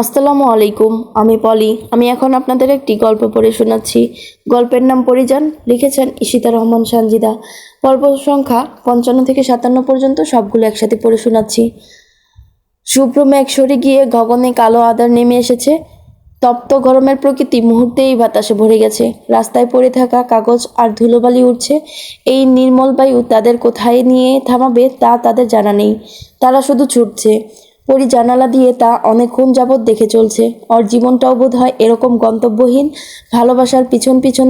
আসসালামু আলাইকুম। আমি পলি। আমি এখন আপনাদের একটি গল্প পড়ে শোনাচ্ছি। গল্পের নাম পরিজান। লিখেছেন ঈশিতা রহমান সানজিদা। পর্ব সংখ্যা 55 থেকে 57 পর্যন্ত সবগুলো একসাথে পড়ে শোনাচ্ছি। শুভ্র মেঘ সরে গিয়ে গগনে কালো আঁধার নেমে এসেছে। তপ্ত গরমের প্রকৃতি মুহূর্তেই বাতাসে ভরে গেছে। রাস্তায় পড়ে থাকা কাগজ আর ধুলোবালি উঠছে। এই নির্মল বায়ু তাদের কোথায় নিয়ে থামাবে তা তাদের জানা নেই। তারা শুধু ছুটছে। পরি জানালা দিয়ে তা অনেকক্ষণ যাবৎ দেখে চলছে। ওর জীবনটাও বোধ হয় এরকম গন্তব্যহীন। ভালোবাসার পিছন পিছন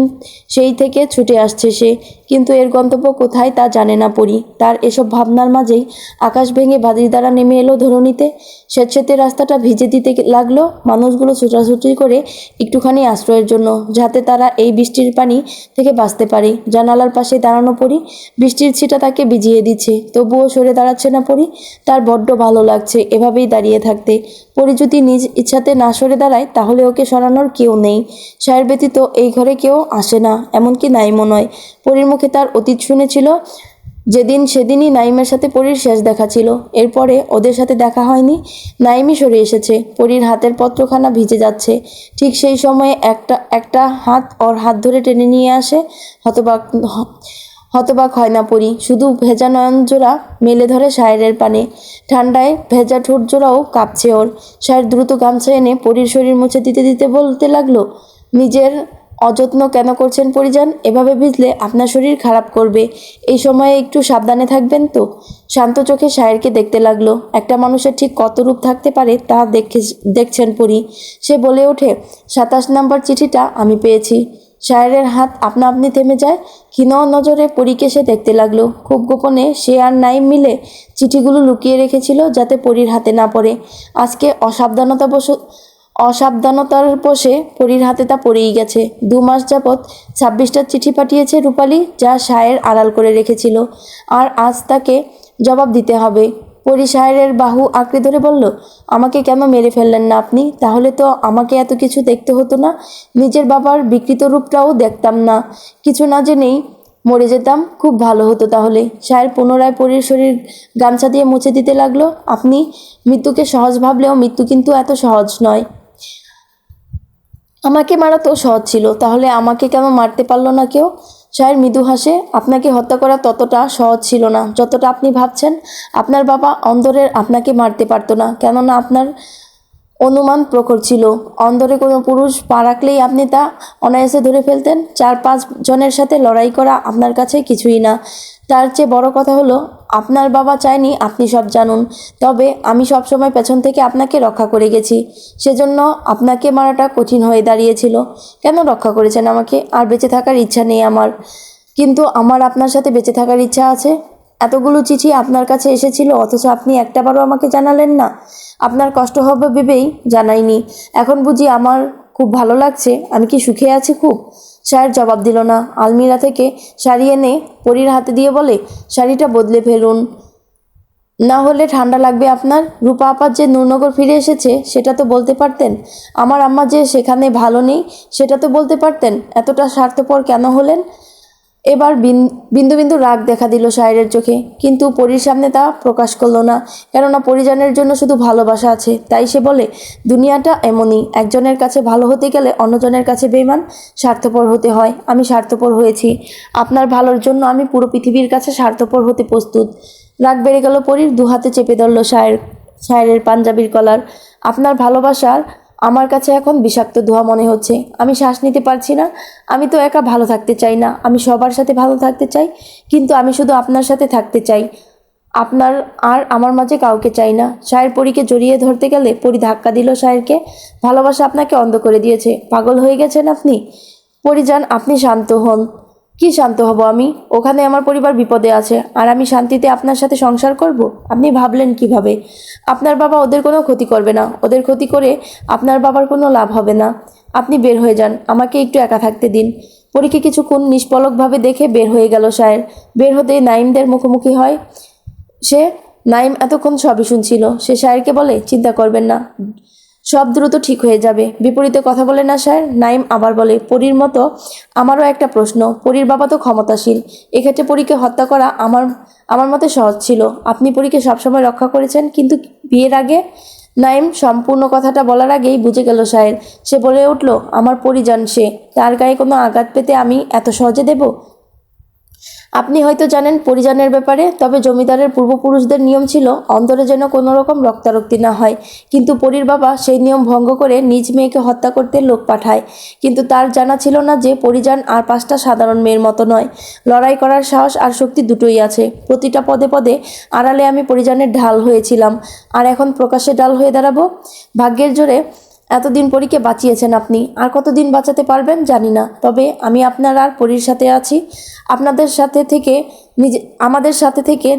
সেই থেকে ছুটে আসছে সে, কিন্তু এর গন্তব্য কোথায় তা জানে না পরি। তার এসব ভাবনার মাঝেই আকাশ ভেঙে বাদরি দ্বারা নেমে এলো ধরণীতে। স্বেচ্ছেতে রাস্তাটা ভিজে দিতে লাগলো। মানুষগুলো ছোটাছুটি করে একটুখানি আশ্রয়ের জন্য, যাতে তারা এই বৃষ্টির পানি থেকে বাঁচতে পারে। জানালার পাশে দাঁড়ানো পরি। বৃষ্টির ছিটা তাকে ভিজিয়ে দিচ্ছে, তবুও সরে দাঁড়াচ্ছে না পরি। তার বড্ড ভালো লাগছে এভাবেই দাঁড়িয়ে থাকতে। পরি যদি নিজ ইচ্ছাতে না সরে দাঁড়ায়, তাহলে ওকে সরানোর কেউ নেই। সায়ের ব্যতীত এই ঘরে কেউ আসে না, এমনকি নাইমও নয়। পরির মুখে তার অতীত শুনেছিল। সেদিনই নাইমের সাথে পরীর শেষ দেখা ছিল। এরপরে ওদের সাথে দেখা হয়নি। নাইমই সরে এসেছে। পরীর হাতের পত্রখানা ভিজে যাচ্ছে। ঠিক সেই সময়ে একটা হাত ওর হাত ধরে টেনে নিয়ে আসে। হতবাক হতবাক হয় না পরি, শুধু ভেজা নয়নজোড়া মেলে ধরে শায়েরের পানে। ঠান্ডায় ভেজা ঠোঁট জোড়াও কাঁপছে ওর। শায়ের দ্রুত গামছা এনে পরীর শরীর মুছে দিতে দিতে বলতে লাগলো, নিজের অযত্ন কেন করছেন পরিজান? এভাবে ভিজলে আপনার শরীর খারাপ করবে। এই সময়ে একটু সাবধানে থাকবেন তো। শান্ত চোখে শায়েরকে দেখতে লাগলো। একটা মানুষের ঠিক কত রূপ থাকতে পারে তা দেখছেন পরি। সে বলে ওঠে, 27 নম্বর চিঠিটা আমি পেয়েছি। শায়েরের হাত আপনা আপনি থেমে যায়। ক্ষীণ নজরে পরীকে সে দেখতে লাগলো। খুব গোপনে সে আর নাইম মিলে চিঠিগুলো লুকিয়ে রেখেছিল, যাতে পরীর হাতে না পড়ে। আজকে অসাবধানতার বশে পরীর হাতে তা পড়েই গেছে। 2 মাস যাবৎ 26টা চিঠি পাঠিয়েছে রূপালী, যা শায়ের আড়াল করে রেখেছিল। আর আজ তাকে জবাব দিতে হবে। পরি শায়েরের বাহু আঁকড়ে ধরে বলল, আমাকে কেন মেরে ফেললেন না আপনি? তাহলে তো আমাকে এত কিছু দেখতে হতো না। নিজের বাবার বিকৃত রূপটাও দেখতাম না। কিছু না জেনেই মরে যেতাম। খুব ভালো হতো তাহলে। শায়ের পুনরায় পরীর শরীর গামছা দিয়ে মুছে দিতে লাগলো। আপনি মৃত্যুকে সহজ ভাবলেও মৃত্যু কিন্তু এত সহজ নয়। আমাকে মারা তো সহজ ছিল, তাহলে আমাকে কেন মারতে পারলো না কেউ? শায়ের মৃদু হাসে। আপনাকে হত্যা করা ততটা সহজ ছিল না যতটা আপনি ভাবছেন। আপনার বাবা অন্দরের আপনাকে মারতে পারতো না, কেননা আপনার অনুমান প্রখর ছিল। অন্দরে কোনো পুরুষ পা রাখলেই আপনি তা অনায়াসে ধরে ফেলতেন। 4-5 জনের সাথে লড়াই করা আপনার কাছে কিছুই না। তার চেয়ে বড় কথা হলো, আপনার বাবা চায়নি আপনি সব জানুন। তবে আমি সবসময় পেছন থেকে আপনাকে রক্ষা করে গেছি। সেজন্য আপনাকে মারাটা কঠিন হয়ে দাঁড়িয়েছিল। কেন রক্ষা করেছেন আমাকে? আর বেঁচে থাকার ইচ্ছা নেই আমার। কিন্তু আমার আপনার সাথে বেঁচে থাকার ইচ্ছা আছে। এতগুলো চিঠি আপনার কাছে এসেছিল, অথচ আপনি একটাবারও আমাকে জানালেন না। আপনার কষ্ট হবে ভেবেই জানাইনি। এখন বুঝি আমার খুব ভালো লাগছে? আমি কি সুখে আছি খুব? শায়ের জবাব দিল না। আলমিরা থেকে শাড়ি এনে পরীর হাতে দিয়ে বলে, শাড়িটা বদলে ফেলুন, না হলে ঠান্ডা লাগবে আপনার। রূপা আপার যে নূরনগর ফিরে এসেছে সেটা তো বলতে পারতেন। আমার আম্মা যে সেখানে ভালো নেই সেটা তো বলতে পারতেন। এতটা স্বার্থপর কেন হলেন? এবার বিন্দু বিন্দু রাগ দেখা দিল শায়েরের চোখে, কিন্তু পরীর সামনে তা প্রকাশ করলো না। কেননা পরিজনের জন্য শুধু ভালোবাসা আছে। তাই সে বলে, দুনিয়াটা এমনই, একজনের কাছে ভালো হতে গেলে অন্যজনের কাছে বেঈমান, স্বার্থপর হতে হয়। আমি স্বার্থপর হয়েছি। আপনার ভালোর জন্য আমি পুরো পৃথিবীর কাছে স্বার্থপর হতে প্রস্তুত। রাগ বেড়ে গেল পরীর। 2 হাতে চেপে ধরল শায়েরের পাঞ্জাবির কলার। আপনার ভালোবাসার আমার কাছে এখন বিষাক্ত ধোঁয়া মনে হচ্ছে। আমি শ্বাস নিতে পারছি না। আমি তো একা ভালো থাকতে চাই না, আমি সবার সাথে ভালো থাকতে চাই। কিন্তু আমি শুধু আপনার সাথে থাকতে চাই। আপনার আর আমার মাঝে কাউকে চাই না। শায়ের পরীকে জড়িয়ে ধরতে গেলে পরী ধাক্কা দিল শায়েরকে। ভালোবাসা আপনাকে অন্ধ করে দিয়েছে। পাগল হয়ে গেছেন আপনি। পরী যান, আপনি শান্ত হন। কি শান্ত হব আমি? ওখানে আমার পরিবার বিপদে আছে, আর আমি শান্তিতে আপনার সাথে সংসার করব? আপনি ভাবলেন কিভাবে? আপনার বাবা ওদের কোনো ক্ষতি করবে না। ওদের ক্ষতি করে আপনার বাবার কোনো লাভ হবে না। আপনি বের হয়ে যান, আমাকে একটু একা থাকতে দিন। পরীকে কিছুক্ষণ নিষ্পলকভাবে দেখে বের হয়ে গেল শায়ের। বের হতেই নাইমদের মুখোমুখি হয় সে। নাইম এতক্ষণ সবই শুনছিল। সে শায়েরকে বলে, চিন্তা করবেন না, সব দ্রুত ঠিক হয়ে যাবে। বিপরীতে কথা বলে না শায়ের। নাইম আবার বলে, পরীর মতো আমারও একটা প্রশ্ন। পরীর বাবা তো ক্ষমতাশীল। এক্ষেত্রে পরীকে হত্যা করা আমার মতে সহজ ছিল। আপনি পরীকে সবসময় রক্ষা করেছেন, কিন্তু বিয়ের আগে? নাইম সম্পূর্ণ কথাটা বলার আগেই বুঝে গেল সায়ের। সে বলে উঠল, আমার পরিজান সে, তার গায়ে কোনো আঘাত পেতে আমি এত সহজে দেব? আপনি হয়তো জানেন পরিজনের ব্যাপারে, তবে জমিদারের পূর্বপুরুষদের নিয়ম ছিল অন্তরে যেন কোনো রকম রক্তারক্তি না হয়। কিন্তু পরীর বাবা সেই নিয়ম ভঙ্গ করে নিজ মেয়েকে হত্যা করতে লোক পাঠায়। কিন্তু তার জানা ছিল না যে পরিজান আর 5টা সাধারণ মেয়ের মতো নয়। লড়াই করার সাহস আর শক্তি দুটোই আছে। প্রতিটা পদে পদে আড়ালে আমি পরিজানের ঢাল হয়েছিলাম, আর এখন প্রকাশ্যে ঢাল হয়ে দাঁড়াবো? ভাগ্যের জোরে এতদিন পরীকে বাঁচিয়েছেন আপনি, আর কতদিন বাঁচাতে পারবেন জানি না। তবে আমি আপনার আর পরীর সাথে আছি। আপনাদের সাথে থেকে আমাদের সাথে থেকে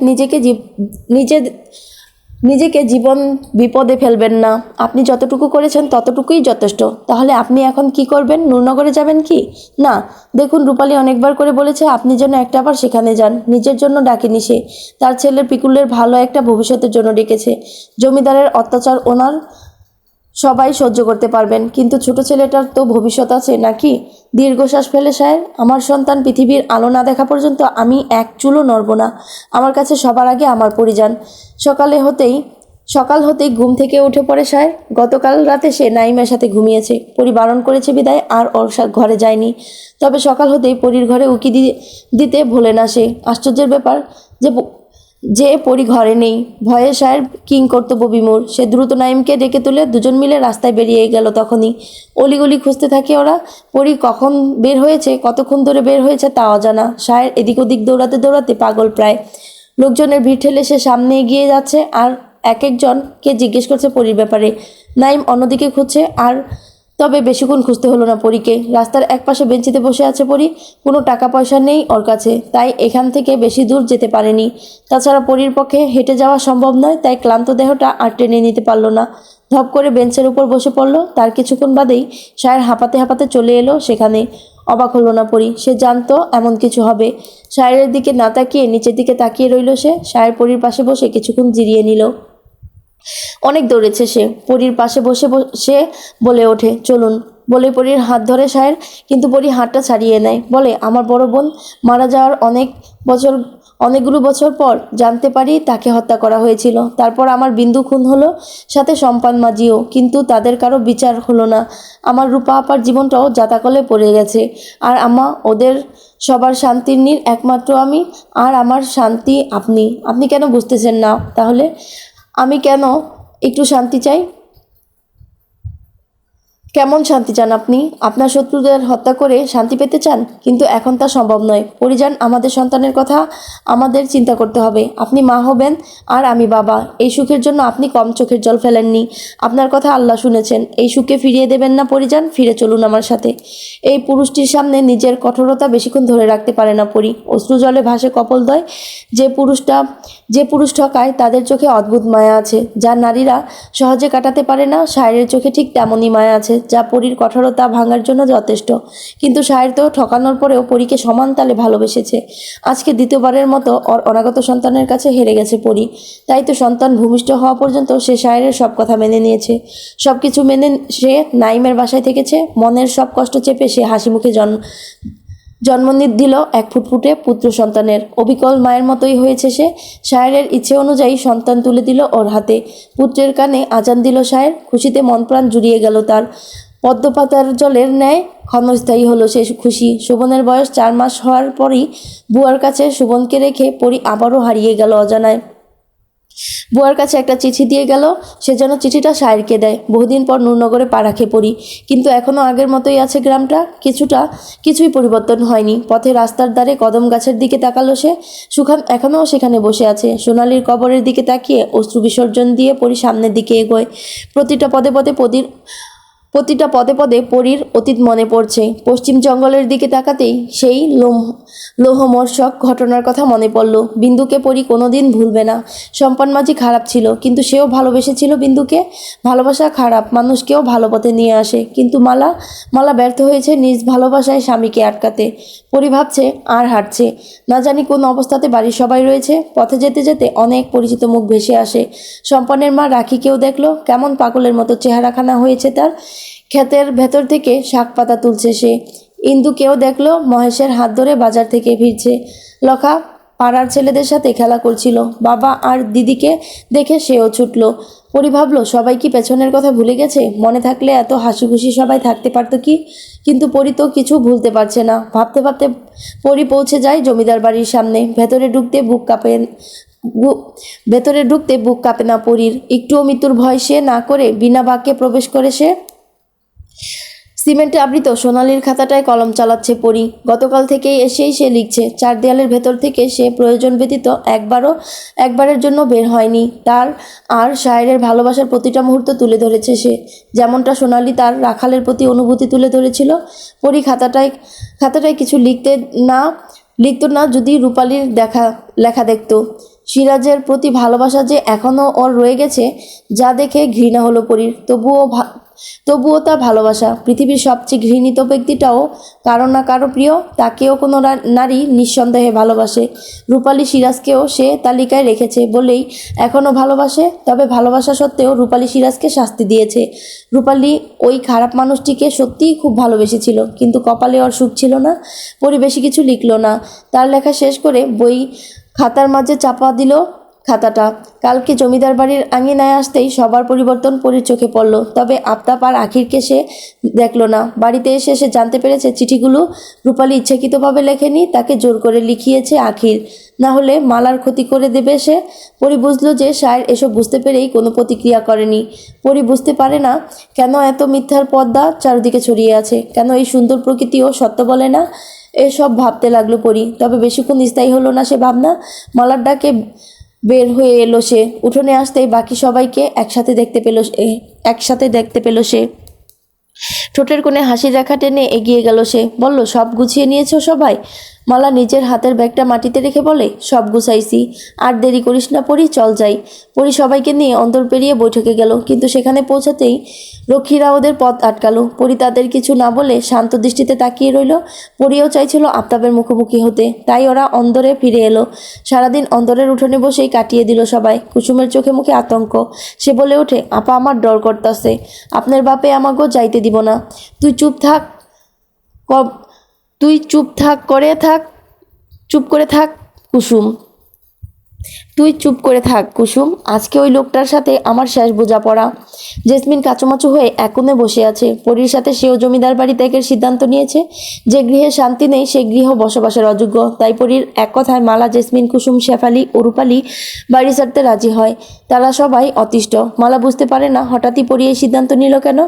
নিজেকে জীবন বিপদে ফেলবেন না। আপনি যতটুকু করেছেন ততটুকুই যথেষ্ট। তাহলে আপনি এখন কি করবেন? নূরনগরে যাবেন কি? না, দেখুন রূপালী অনেকবার করে বলেছে আপনি যেন একটাবার সেখানে যান। নিজের জন্য ডাকেনি সে, তার ছেলের পিকুলের ভালো একটা ভবিষ্যতের জন্য ডেকেছে। জমিদারের অত্যাচার ওনার সবাই সহ্য করতে পারবেন, কিন্তু ছোট ছেলেটার তো ভবিষ্যৎ আছে নাকি? দীর্ঘশ্বাস ফেলে সাহেব, আমার সন্তান পৃথিবীর আলো না দেখা পর্যন্ত আমি এক চুলও নড়ব না। আমার কাছে সবার আগে আমার পরিজন। সকাল হতেই ঘুম থেকে উঠে পড়ে সাহেব। গতকাল রাতে সে নাইমের সাথে ঘুমিয়েছে। পরি বারণ করেছে বিদায় আর ওর ঘরে যায়নি। তবে সকাল হতেই পরির ঘরে উকি দিতে ভোলে না সে। আশ্চর্যের ব্যাপার যে পরি ঘরে নেই। ভয়ে সাহেব কিং কর্তব্য বিমূঢ়। সে দ্রুত নাইমকে ডেকে তুলে দুজন মিলে রাস্তায় বেরিয়ে গেল। তখনই অলিগলি খুঁজতে থাকে ওরা। পরি কখন বের হয়েছে, কতক্ষণ ধরে বের হয়েছে তা অজানা। সাহেব এদিক ওদিক দৌড়াতে দৌড়াতে পাগল প্রায়। লোকজনের ভিড় ঠেলে সে সামনে এগিয়ে যাচ্ছে আর এক একজনকে জিজ্ঞেস করছে পরির ব্যাপারে। নাইম অন্যদিকে খুঁজছে, আর তবে বেশিক্ষণ খুঁজতে হলো না পরীকে। রাস্তার একপাশে বেঞ্চিতে বসে আছে পরী। কোনো টাকা পয়সা নেই ওর কাছে, তাই এখান থেকে বেশি দূর যেতে পারেনি। তাছাড়া পরীর পক্ষে হেঁটে যাওয়া সম্ভব নয়, তাই ক্লান্ত দেহটা আর টেনে নিতে পারল না। ধপ করে বেঞ্চের উপর বসে পড়ল। তার কিছুক্ষণ বাদেই সায়ের হাঁপাতে হাঁপাতে চলে এলো সেখানে। অবাক হলো না পরী, সে জানতো এমন কিছু হবে। সায়ের দিকে না তাকিয়ে নিচের দিকে তাকিয়ে রইল সে। সায়ের পরীর পাশে বসে কিছুক্ষণ জিরিয়ে নিল। অনেক দৌড়েছে সে। পরীর পাশে বসে সে বলে ওঠে, চলুন। বলে পরীর হাত ধরে সায়ের, কিন্তু পরী হাতটা ছাড়িয়ে নেয়। বলে, আমার বড় বোন মারা যাওয়ার অনেকগুলো বছর পর জানতে পারি তাকে হত্যা করা হয়েছিল। তারপর আমার বিন্দু খুন হলো, সাথে সম্পান মাঝিও, কিন্তু তাদের কারো বিচার হলো না। আমার রূপা আপার জীবনটাও জাতাকলে পড়ে গেছে। আর ওদের সবার শান্তির নীড় একমাত্র আমি, আর আমার শান্তি আপনি। আপনি কেন বুঝতেছেন না তাহলে? আমি কেন একটু শান্তি চাই? কেমন শান্তি চান আপনি? আপনার শত্রুদের হত্যা করে শান্তি পেতে চান? কিন্তু এখন তা সম্ভব নয়। পরিজান, আমাদের সন্তানের কথা আমাদের চিন্তা করতে হবে। আপনি মা হবেন আর আমি বাবা। এই সুখের জন্য আপনি কম চোখের জল ফেলেননি। আপনার কথা আল্লাহ শুনেছেন। এই সুখকে ফিরিয়ে দেবেন না পরিজান। ফিরে চলুন আমার সাথে। এই পুরুষটির সামনে নিজের কঠোরতা বেশিক্ষণ ধরে রাখতে পারে না পরি। অশ্রু জলে ভাসে কপোলদ্বয়। যে পুরুষ ঠকায় তাদের চোখে অদ্ভুত মায়া আছে, যা নারীরা সহজে কাটাতে পারে না। শায়ের চোখে ঠিক তেমনই মায়া আছে, যা পরীর কঠোরতা ভাঙার জন্য যথেষ্ট। কিন্তু শায়ের তো ঠকানোর পরেও পরীকে সমান তালে ভালোবেসেছে। আজকে দ্বিতীয়বারের মতো ওর অনাগত সন্তানের কাছে হেরে গেছে পরী। তাই তো সন্তান ভূমিষ্ঠ হওয়া পর্যন্ত সে শায়ের সব কথা মেনে নিয়েছে। সব কিছু মেনে সে নাইমের বাসায় থেকেছে। মনের সব কষ্ট চেপে সে হাসি মুখে জন্ম দিল এক ফুটফুটে পুত্র সন্তানের। অবিকল মায়ের মতোই হয়েছে সে। শায়ের ইচ্ছে অনুযায়ী সন্তান তুলে দিল ওর হাতে। পুত্রের কানে আজান দিল শায়ের। খুশিতে মন প্রাণ জুড়িয়ে গেল তার। পদ্মপাতার জলের ন্যায় ক্ষণস্থায়ী হলো সে খুশি। শোভনের বয়স 4 মাস হওয়ার পরই বুয়ার কাছে শোভনকে রেখে পরী আবারও হারিয়ে গেল অজানায়। বুয়ার কাছে একটা চিঠি দিয়ে গেল। সে যেন চিঠিটা শায়েরকে দেয়। বহুদিন পর নূরনগরে পা রাখে পড়ি, কিন্তু এখনও আগের মতোই আছে গ্রামটা। কিছুই পরিবর্তন হয়নি। পথে রাস্তার ধারে কদম গাছের দিকে তাকালো সে। সুখান এখনও সেখানে বসে আছে। সোনালির কবরের দিকে তাকিয়ে অশ্রু বিসর্জন দিয়ে পরি সামনের দিকে এগোয়। প্রতিটা পদে পদে পরীর অতীত মনে পড়ছে। পশ্চিম জঙ্গলের দিকে তাকাতেই সেই লোহমর্ষক ঘটনার কথা মনে পড়ল। বিন্দুকে পরী কোনোদিন ভুলবে না। সম্পান মাঝি খারাপ ছিল, কিন্তু সেও ভালোবেসেছিল বিন্দুকে। ভালোবাসা খারাপ মানুষকেও ভালো পথে নিয়ে আসে, কিন্তু মালা ব্যর্থ হয়েছে নিজ ভালোবাসায় স্বামীকে আটকাতে। পরী ভাবছে আর হাঁটছে। না জানি কোন অবস্থাতে বাড়ির সবাই রয়েছে। পথে যেতে যেতে অনেক পরিচিত মুখ ভেসে আসে। সম্পানের মা রাখিকেও দেখলো। কেমন পাগলের মতো চেহারাখানা হয়েছে তার। ক্ষেতের ভেতর থেকে শাক পাতা তুলছে সে। ইন্দুকেও দেখলো, মহেশের হাত ধরে বাজার থেকে ফিরছে। লখা পাড়ার ছেলেদের সাথে খেলা করছিল। বাবা আর দিদিকে দেখে সেও ছুটল। পরি ভাবলো সবাই কি পেছনের কথা ভুলে গেছে, মনে থাকলে এত হাসি খুশি সবাই থাকতে পারতো কি। কিন্তু পরি তো কিছু ভুলতে পারছে না। ভাবতে ভাবতে পরি পৌঁছে যায় জমিদার বাড়ির সামনে। ভেতরে ঢুকতে বুক কাঁপে না পরির। একটুও মৃত্যুর ভয় সে না করে বিনা বাক্যে প্রবেশ করে সে সিমেন্টে আবৃত সোনালির খাতাটায় কলম চালাচ্ছে পরি। গতকাল থেকেই এসেই সে লিখছে। চার দেয়ালের ভেতর থেকে সে প্রয়োজন ব্যতীত একবারের জন্য বের হয়নি। তার আর শায়েরের ভালোবাসার প্রতিটা মুহূর্ত তুলে ধরেছে সে, যেমনটা সোনালি তার রাখালের প্রতি অনুভূতি তুলে ধরেছিল। পরি খাতাটায় কিছু লিখতো না যদি রূপালীর লেখা দেখতো। সিরাজের প্রতি ভালোবাসা যে এখনও ওর রয়ে গেছে, যা দেখে ঘৃণা হলো পরির। তবুও তা ভালোবাসা। পৃথিবীর সবচেয়ে ঘৃণিত ব্যক্তিটাও কারো না কারো প্রিয়, তাকেও কোনো নারী নিঃসন্দেহে ভালোবাসে। রূপালী সিরাজকেও সে তালিকায় রেখেছে বলেই এখনও ভালোবাসে। তবে ভালোবাসা সত্ত্বেও রূপালী সিরাজকে শাস্তি দিয়েছে। রূপালী ওই খারাপ মানুষটিকে সত্যিই খুব ভালোবেসেছিল, কিন্তু কপালে ওর সুখ ছিল না। পরি বেশি কিছু লিখল না। তার লেখা শেষ করে বই খাতার মাঝে চাপা দিল খাতাটা। কালকে জমিদার বাড়ির আঙিনায় আসতেই সবার পরিবর্তন পরির চোখে পড়ল। তবে আফতাব আর আখিরকে সে দেখল না। বাড়িতে এসে সে জানতে পেরেছে চিঠিগুলো রূপালী ইচ্ছাকৃতভাবে লেখেনি, তাকে জোর করে লিখিয়েছে আখির। না হলে মালার ক্ষতি করে দেবে সে। পরি বুঝলো যে শায়ের এসব বুঝতে পেরেই কোনো প্রতিক্রিয়া করেনি। পরি বুঝতে পারে না কেন এত মিথ্যার পর্দা চারদিকে ছড়িয়ে আছে, কেন এই সুন্দর প্রকৃতিও সত্য বলে না। এসব ভাবতে লাগলো পরি। তবে বেশিক্ষণ স্থায়ী হলো না সে ভাবনা। মালার ডাকে বের হয়ে এলো সে। উঠোনে আসতেই বাকি সবাইকে একসাথে দেখতে পেল সে। ঠোঁটের কোণে হাসির রেখা টেনে এগিয়ে গেল সে। বলল, সব গুছিয়ে নিয়েছো সবাই? মালা নিজের হাতের ব্যাগটা মাটিতে রেখে বলে, সব গুছাইছি। আর দেরি করিস না পরি, চল যাই। পরি সবাইকে নিয়ে অন্তর পেরিয়ে বৈঠকে গেল, কিন্তু সেখানে পৌঁছাতেই রক্ষীরা ওদের পথ আটকালো। পরি তাদের কিছু না বলে শান্ত দৃষ্টিতে তাকিয়ে রইল। পরিও চাইছিল আফতাবের মুখোমুখি হতে, তাই ওরা অন্দরে ফিরে এলো। সারাদিন অন্দরের উঠোনে বসেই কাটিয়ে দিল সবাই। কুসুমের চোখে মুখে আতঙ্ক। সে বলে ওঠে, আপা, আমার ডর করতাছে। আপনার বাপে আমাকেও যাইতে দিব না। তুই চুপ করে থাক কুসুম। আজকে ওই লোকটার সাথে আমার শেষ বোঝাপড়া। জেসমিন কাচুমাচু হয়ে এক কোণে বসে আছে। পরীর সাথে সেও জমিদার বাড়ি ত্যাগের সিদ্ধান্ত নিয়েছে। যে গৃহে শান্তি নেই সে গৃহ বসবাসের অযোগ্য। তাই পরীর এক কথায় মালা, জেসমিন, কুসুম, শেফালি ও রূপালী বাড়ি ছাড়তে রাজি হয়। তারা সবাই অতিষ্ঠ। মালা বুঝতে পারে না হঠাৎই পরী এই সিদ্ধান্ত নিল কেন।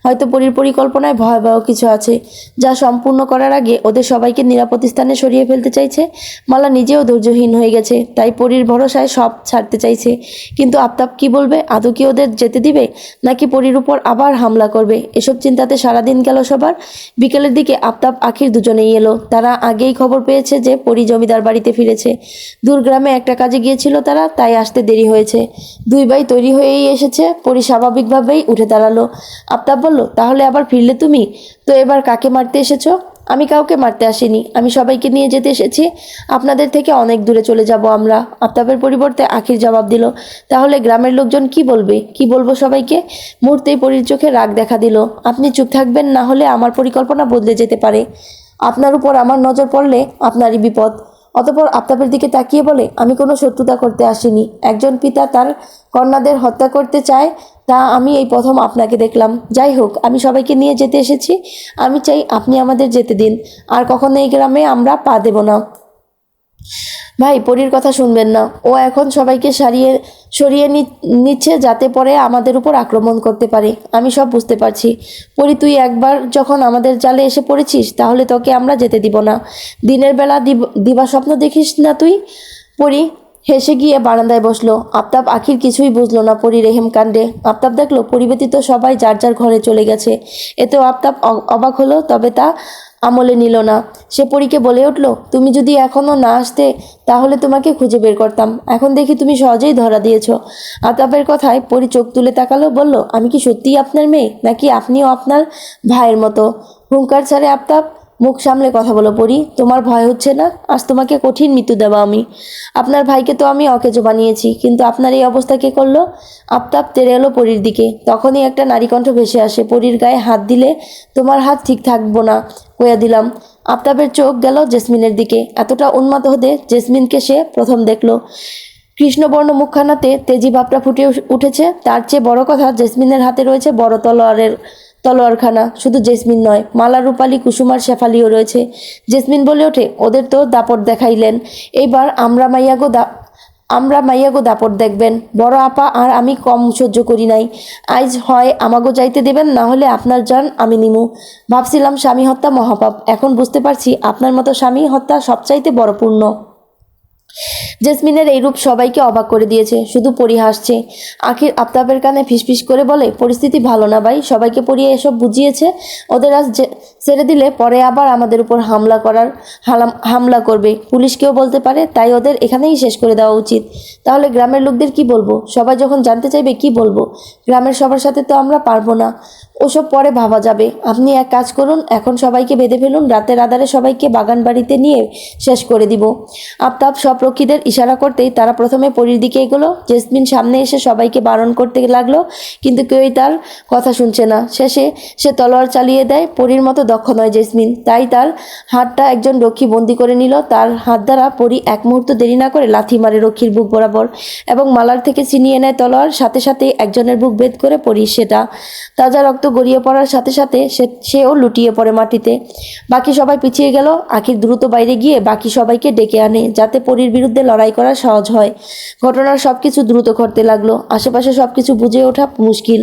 হয়তো পরীর পরিকল্পনায় ভয়াবহ কিছু আছে, যা সম্পূর্ণ করার আগে ওদের সবাইকে নিরাপদ স্থানে সরিয়ে ফেলতে চাইছে। মালা নিজেও ধৈর্যহীন হয়ে গেছে, তাই পরীর ভরসায় সব ছাড়তে চাইছে। কিন্তু আফতাব কি বলবে? আদৌ কি ওদের যেতে দিবে, নাকি পরীর উপর আবার হামলা করবে? এসব চিন্তাতে সারাদিন গেল সবার। বিকেলের দিকে আফতাব, আখির দুজনেই এলো। তারা আগেই খবর পেয়েছে যে পরী জমিদার বাড়িতে ফিরেছে। দূর গ্রামে একটা কাজে গিয়েছিল তারা, তাই আসতে দেরি হয়েছে। দুই ভাই তৈরি হয়েই এসেছে। পরী স্বাভাবিকভাবেই উঠে দাঁড়ালো। আফতাব বলল, তাহলে আবার ফিরলে তুমি? তো এবার কাকে মারতে এসেছো? আমি কাউকে মারতে আসিনি, আমি সবাইকে নিয়ে যেতে এসেছি। আপনাদের থেকে অনেক দূরে চলে যাব আমরা। আফতাবের পরিবর্তে আখির জবাব দিল, তাহলে গ্রামের লোকজন কি বলবে? কি বলবো সবাইকে? মুহূর্তেই পরীর চোখে রাগ দেখা দিল। আপনি চুপ থাকবেন, না হলে আমার পরিকল্পনা বদলে যেতে পারে। আপনার উপর আমার নজর পড়লে আপনারই বিপদ। অতঃপর আফতাবের দিকে তাকিয়ে বলে, আমি কোনো শত্রুতা করতে আসিনি। একজন পিতা তার কন্যাদের হত্যা করতে চায়, তা আমি এই প্রথম আপনাকে দেখলাম। যাই হোক, আমি সবাইকে নিয়ে যেতে এসেছি। আমি চাই আপনি আমাদের যেতে দিন। আর কখনো এই গ্রামে আমরা পা দেব না। ভাই, পরীর কথা শুনবেন না। ও এখন সবাইকে সরিয়ে নিচ্ছে যাতে পরে আমাদের উপর আক্রমণ করতে পারে। আমি সব বুঝতে পারছি। পরী, তুই একবার যখন আমাদের জালে এসে পড়েছিস, তাহলে তোকে আমরা যেতে দিব না। দিনের বেলা দিবা স্বপ্ন দেখিস না তুই? পরী হেসে গিয়ে বারান্দায় বসলো। আফতাব, আখির কিছুই বুঝলো না পরীর এহেম কাণ্ডে। আফতাব দেখলো পরী ব্যতীত সবাই যার যার ঘরে চলে গেছে। এতেও আফতাব অবাক হলো, তবে তা আমলে নিল না। সে পরীকে বলে উঠল, তুমি যদি এখনও না আসতে তাহলে তোমাকে খুঁজে বের করতাম। এখন দেখি তুমি সহজেই ধরা দিয়েছ। আফতাবের কথায় পরী চোখ তুলে তাকালো, বলল, আমি কি সত্যিই আপনার মেয়ে, নাকি আপনিও আপনার ভাইয়ের মতো? হুঙ্কার ছাড়ে আফতাব। মুখ সামলে কথা বলো পরী, তোমার ভয় হচ্ছে না? আজ তোমাকে কঠিন মৃত্যু দেব আমি। আপনার ভাইকে তো আমি অকেজো বানিয়েছি, কিন্তু আপনার এই অবস্থা কে করলো? আফতাব তেড়ে এলো পরীর দিকে। তখনই একটা নারী কণ্ঠ ভেসে আসে, পরীর গায়ে হাত দিলে তোমার হাত ঠিক থাকবো না, কইয়া দিলাম। আফতাবের চোখ গেল জেসমিনের দিকে। এতটা উন্মাদ হতে জেসমিনকে সে প্রথম দেখলো। কৃষ্ণবর্ণ মুখখানাতে তেজি ভাবটা ফুটে উঠেছে। তার চেয়ে বড় কথা, জেসমিনের হাতে রয়েছে বড় তলোয়ারখানা। শুধু জেসমিন নয়, মালা, রূপালী, কুসুমার, শেফালিও রয়েছে। জেসমিন বলে ওঠে, ওদের তো দাপট দেখাইলেন, এইবার আমরা মাইয়াগো দাপট দেখবেন। বড় আপা আর আমি কম সহ্য করি নাই। আইজ হয় আমাগো যাইতে দেবেন, না হলে আপনার জান আমি নিমু। ভাবছিলাম স্বামী হত্যা মহাপাপ, এখন বুঝতে পারছি আপনার মতো স্বামী হত্যা সবচাইতে বড় পুণ্য। জেসমিনের এই রূপ সবাইকে অবাক করে দিয়েছে, শুধু পরি হাসছে। আখির আফতাবের কানে ফিসফিস করে বলে, পরিস্থিতি ভালো না ভাই, সবাইকে পরিয়ে এসব বুঝিয়েছে। ওদের আজ ছেড়ে দিলে পরে আবার আমাদের উপর হামলা করবে, পুলিশকেও বলতে পারে, তাই ওদের এখানেই শেষ করে দেওয়া উচিত। তাহলে গ্রামের লোকদের কি বলবো? সবাই যখন জানতে চাইবে কি বলবো? গ্রামের সবার সাথে তো আমরা পারবো না, ওসব পরে ভাবা যাবে। আপনি এক কাজ করুন, এখন সবাইকে বেঁধে ফেলুন, রাতের আধারে সবাইকে বাগান বাড়িতে নিয়ে শেষ করে দিব। আফতাব সব রক্ষীদের ইশারা করতেই তারা প্রথমে পরীর দিকে এগোলো। জেসমিন সামনে এসে সবাইকে বারণ করতে লাগলো, কিন্তু কেউই তার কথা শুনছে না। শেষে সে তলোয়ার চালিয়ে দেয়। পরীর মতো দক্ষ নয় জেসমিন, তাই তার হাতটা একজন রক্ষী বন্দি করে নিল। তার হাত দ্বারা পরী এক মুহূর্ত দেরি না করে লাথি মারে রক্ষীর বুক বরাবর এবং মালার থেকে ছিনিয়ে নেয় তলোয়ার। সাথে সাথে একজনের বুক ভেদ করে পরী সেটা। তাজা রক্ত গড়িয়ে পড়ার সাথে সাথে সেও লুটিয়ে পড়ে মাটিতে। বাকি সবাই পিছিয়ে গেল। আখির দ্রুত বাইরে গিয়ে বাকি সবাইকে ডেকে আনে, যাতে পরীর বিরুদ্ধে লড়াই করা সহজ হয়। ঘটনার সবকিছু দ্রুত ঘটতে লাগলো, আশেপাশে সবকিছু বুঝে ওঠা মুশকিল।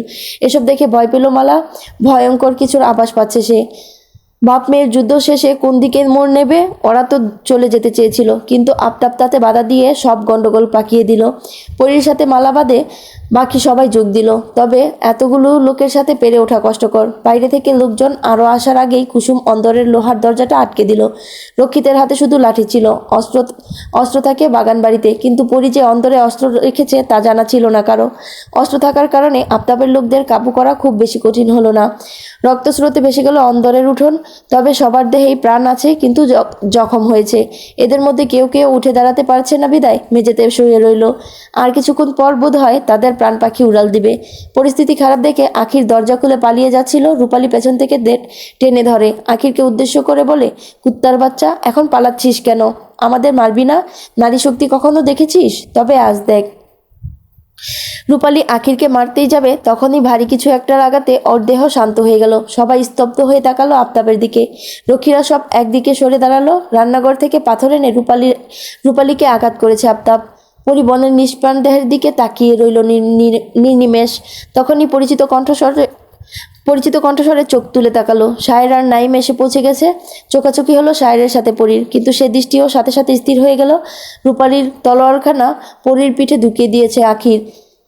এসব দেখে ভয় পেল মালা, ভয়ঙ্কর কিছুর আভাস পাচ্ছে সে। বাপ মেয়ের যুদ্ধ শেষে কোন দিকে মোড় নেবে? ওরা তো চলে যেতে চেয়েছিল, কিন্তু আফতাব তাতে বাধা দিয়ে সব গন্ডগোল পাকিয়ে দিল। পরীর সাথে মালা বাদে বাকি সবাই যোগ দিল, তবে এতগুলো লোকের সাথে পেরে ওঠা কষ্টকর। বাইরে থেকে লোকজন আরও আসার আগেই কুসুম অন্দরের লোহার দরজাটা আটকে দিল। রক্ষিতের হাতে শুধু লাঠি ছিল, অস্ত্র থাকে বাগান বাড়িতে, কিন্তু পরী যে অন্দরে অস্ত্র রেখেছে তা জানা ছিল না কারো। অস্ত্র থাকার কারণে আফতাবের লোকদের কাবু করা খুব বেশি কঠিন হলো না। রক্তস্রোতে ভেসে গেল অন্দরের উঠোন। তবে সবার দেহেই প্রাণ আছে, কিন্তু জখম হয়েছে। এদের মধ্যে কেউ কেউ উঠে দাঁড়াতে পারছে না বিদায় মেঝেতে শুয়ে রইল। আর কিছুক্ষণ পর বোধ হয় তাদের প্রাণ পাখি উড়াল দিবে। পরিস্থিতি খারাপ দেখে আখির দরজা খুলে পালিয়ে যাচ্ছিল। রূপালী পেছন থেকে টেনে ধরে, আখিরকে উদ্দেশ্য করে বলে, কুত্তার বাচ্চা, এখন পালাচ্ছিস কেন? আমাদের মারবি না? নারী শক্তি কখনো দেখেছিস? তবে আজ দেখ। রূপালী আখিরকে মারতেই যাবে, তখনই ভারী কিছু একটা লাগাতে ওর দেহ শান্ত হয়ে গেল। সবাই স্তব্ধ হয়ে তাকালো আফতাবের দিকে। রক্ষীরা সব একদিকে সরে দাঁড়ালো। রান্নাঘর থেকে পাথর এনে রূপালীকে আঘাত করেছে আফতাব। পরিবনের নিষ্প্রাণ দেহের দিকে তাকিয়ে রইল নির্নিমেষ। তখনই পরিচিত কণ্ঠস্বরে চোখ তুলে তাকালো। শায়ের আর নাইম এসে পৌঁছে গেছে। চোখাচোখি হলো শায়েরের সাথে পরীর, কিন্তু সে দৃষ্টিও সাথে সাথে স্থির হয়ে গেল। রূপালীর তলোয়ারখানা পরীর পিঠে ঢুকিয়ে দিয়েছে আখির,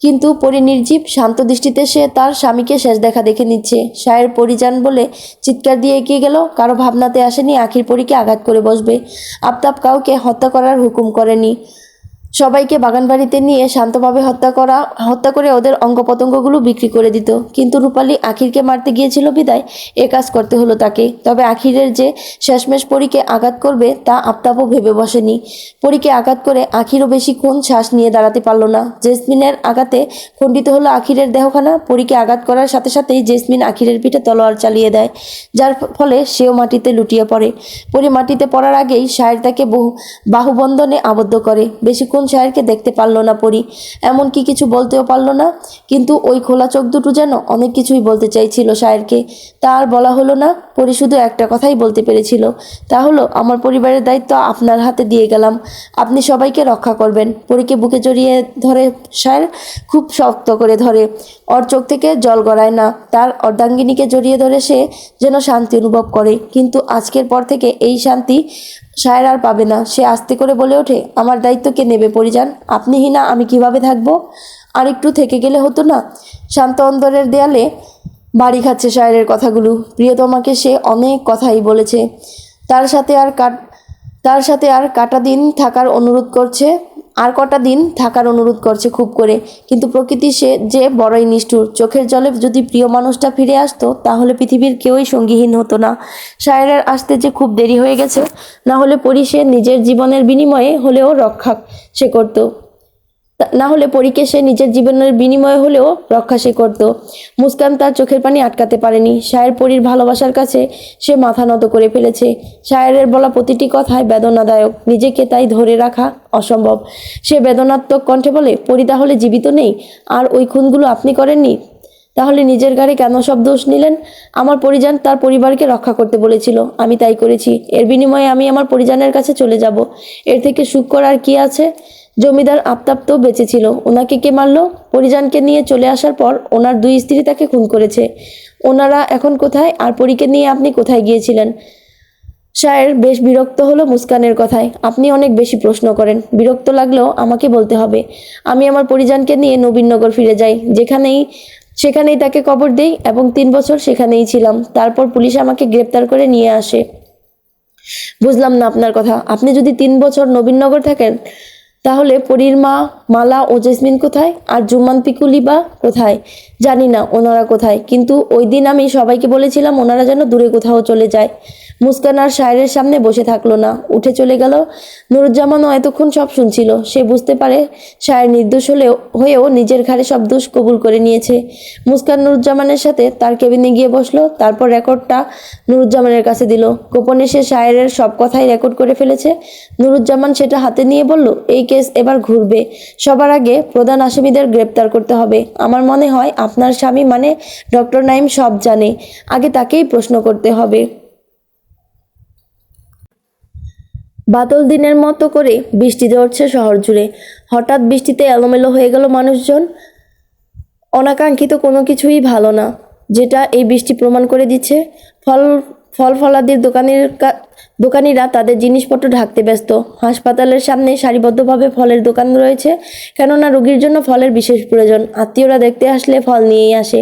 কিন্তু পরী নির্জীব শান্ত দৃষ্টিতে সে তার স্বামীকে শেষ দেখা দেখে নিচ্ছে। শায়ের পরিজান বলে চিৎকার দিয়ে এগিয়ে গেল। কারো ভাবনাতে আসেনি আখির পরীকে আঘাত করে বসবে। আফতাব কাউকে হত্যা করার হুকুম করেনি। সবাইকে বাগানবাড়িতে নিয়ে শান্তভাবে হত্যা করে ওদের অঙ্গ প্রত্যঙ্গগুলো বিক্রি করে দিত। কিন্তু রূপালী আখিরকে মারতে গিয়েছিল বিদায় এ কাজ করতে হলো তাকে। তবে আখিরের যে শেষমেশ পরীকে আঘাত করবে তা আফতাবও ভেবে বসেনি। পরীকে আঘাত করে আখিরও বেশিক্ষণ শ্বাস নিয়ে দাঁড়াতে পারল না। জেসমিনের আঘাতে খণ্ডিত হলো আখিরের দেহখানা। পরীকে আঘাত করার সাথে সাথেই জেসমিন আখিরের পিঠে তলোয়ার চালিয়ে দেয়, যার ফলে সেও মাটিতে লুটিয়ে পড়ে। পরী মাটিতে পড়ার আগেই শায়ের তাকে বাহুবন্ধনে আবদ্ধ করে। বেশিক্ষণ শায়েরকে দেখতে পারল না পরী, এমনকি কিছু বলতেও পারল না। কিন্তু ওই খোলা চোখ দুটো যেন অনেক কিছুই বলতে চাইছিল শায়েরকে। তা আর বলা হলো না। পরী শুধু একটা কথাই বলতে পেরেছিল, তা হলো, আমার পরিবারের দায়িত্ব আপনার হাতে দিয়ে গেলাম, আপনি সবাইকে রক্ষা করবেন। পরীকে বুকে জড়িয়ে ধরে শায়ের, খুব শক্ত করে ধরে। ওর চোখ থেকে জল গড়ায় না। তার অর্ধাঙ্গিনীকে জড়িয়ে ধরে সে যেন শান্তি অনুভব করে, কিন্তু আজকের পর থেকে এই শান্তি শায়ের আর পাবে না। সে আস্তে করে বলে ওঠে, আমার দায়িত্ব কে নেবে পরিজান? আপনিই না, আমি কিভাবে থাকবো? আর একটু থেকে গেলে হতো না? শান্ত অন্তরের দেয়ালে বাড়ি খাচ্ছে শায়েরের কথাগুলো। প্রিয়তমাকে সে অনেক কথাই বলেছে, তার সাথে আর কটা দিন থাকার অনুরোধ করছে খুব করে। কিন্তু প্রকৃতি সে যে বড়ই নিষ্ঠুর। চোখের জলে যদি প্রিয় মানুষটা ফিরে আসতো, তাহলে পৃথিবীর কেউই সঙ্গীহীন হতো না। শায়েরের আসতে যে খুব দেরি হয়ে গেছে, না হলে পরী সে নিজের জীবনের বিনিময়ে হলেও রক্ষা সে করত। না হলে পরীকে সে নিজের জীবনের বিনিময়ে হলেও রক্ষা সে করত। মুস্কান তার চোখের পানি আটকাতে পারেনি। শায়ের পরীর ভালোবাসার কাছে সে মাথা নত করে ফেলেছে। শায়েরের বলা প্রতিটি কথায় বেদনাদায়ক, নিজেকে তাই ধরে রাখা অসম্ভব। সে বেদনাত্মক কণ্ঠে বলে, পরী তাহলে জীবিত নেই? আর ওই খুনগুলো আপনি করেননি? তাহলে নিজের ঘাড়ে কেন সব দোষ নিলেন? আমার পরিজন তার পরিবারকে রক্ষা করতে বলেছিল, আমি তাই করেছি। এর বিনিময়ে আমি আমার পরিজনের কাছে চলে যাব। এর থেকে সুখ করার কি আছে? জমিদার আফতাব তো বেঁচে ছিল, ওনাকে কে মারলো? পরিজনকে নিয়ে চলে আসার পর ওনার দুই স্ত্রী তাকে খুন করেছে। ওনারা এখন কোথায়? আর পরীকে নিয়ে আপনি কোথায় গিয়েছিলেন? শায়ের বেশ বিরক্ত হলো মুস্কানের কথায়। আপনি অনেক বেশি প্রশ্ন করেন। বিরক্ত লাগলেও আমাকে বলতে হবে। আমি আমার পরিজনকে নিয়ে নবীনগর ফিরে যাই, সেখানেই তাকে কবর দেই এবং 3 বছর সেখানেই ছিলাম। তারপর পুলিশ আমাকে গ্রেপ্তার করে নিয়ে আসে। বুঝলাম না আপনার কথা। আপনি যদি 3 বছর নবীনগর থাকেন, তাহলে পরীর মা মালা ও জেসমিন কোথায়? আর জুম্মান পিকুলি বা কোথায়? জানি না ওনারা কোথায়, কিন্তু ওই দিন আমি সবাইকে বলেছিলাম ওনারা যেন দূরে কোথাও চলে যায়। মুস্কান আর শায়েরের সামনে বসে থাকলো না, উঠে চলে গেল। নুরুজ্জামানও এতক্ষণ সব শুনছিল। সে বুঝতে পারে শায়ের নির্দোষ হয়েও নিজের ঘাড়ে সব দোষ কবুল করে নিয়েছে। মুস্কান নুরুজ্জামানের সাথে তার কেবিনে গিয়ে বসলো। তারপর রেকর্ডটা নুরুজ্জামানের কাছে দিল। গোপনে সে শায়েরের সব কথাই রেকর্ড করে ফেলেছে। নুরুজ্জামান সেটা হাতে নিয়ে বলল, এই কেস এবার ঘুরবে। সবার আগে প্রধান আসামিদের গ্রেপ্তার করতে হবে। আমার মনে হয় আপনার স্বামী মানে ডক্টর নাইম সব জানে। আগে তাকেই প্রশ্ন করতে হবে। বাদল দিনের মতো করে বৃষ্টি ঝরছে শহর জুড়ে। হঠাৎ বৃষ্টিতে এলোমেলো হয়ে গেল মানুষজন। অনাকাঙ্ক্ষিত কোনো কিছুই ভালো না, যেটা এই বৃষ্টি প্রমাণ করে দিচ্ছে। ফল ফলাদির দোকানিরা তাদের জিনিসপত্র ঢাকতে ব্যস্ত। হাসপাতালের সামনে সারিবদ্ধভাবে ফলের দোকান রয়েছে, কেননা রোগীর জন্য ফলের বিশেষ প্রয়োজন। আত্মীয়রা দেখতে আসলে ফল নিয়েই আসে।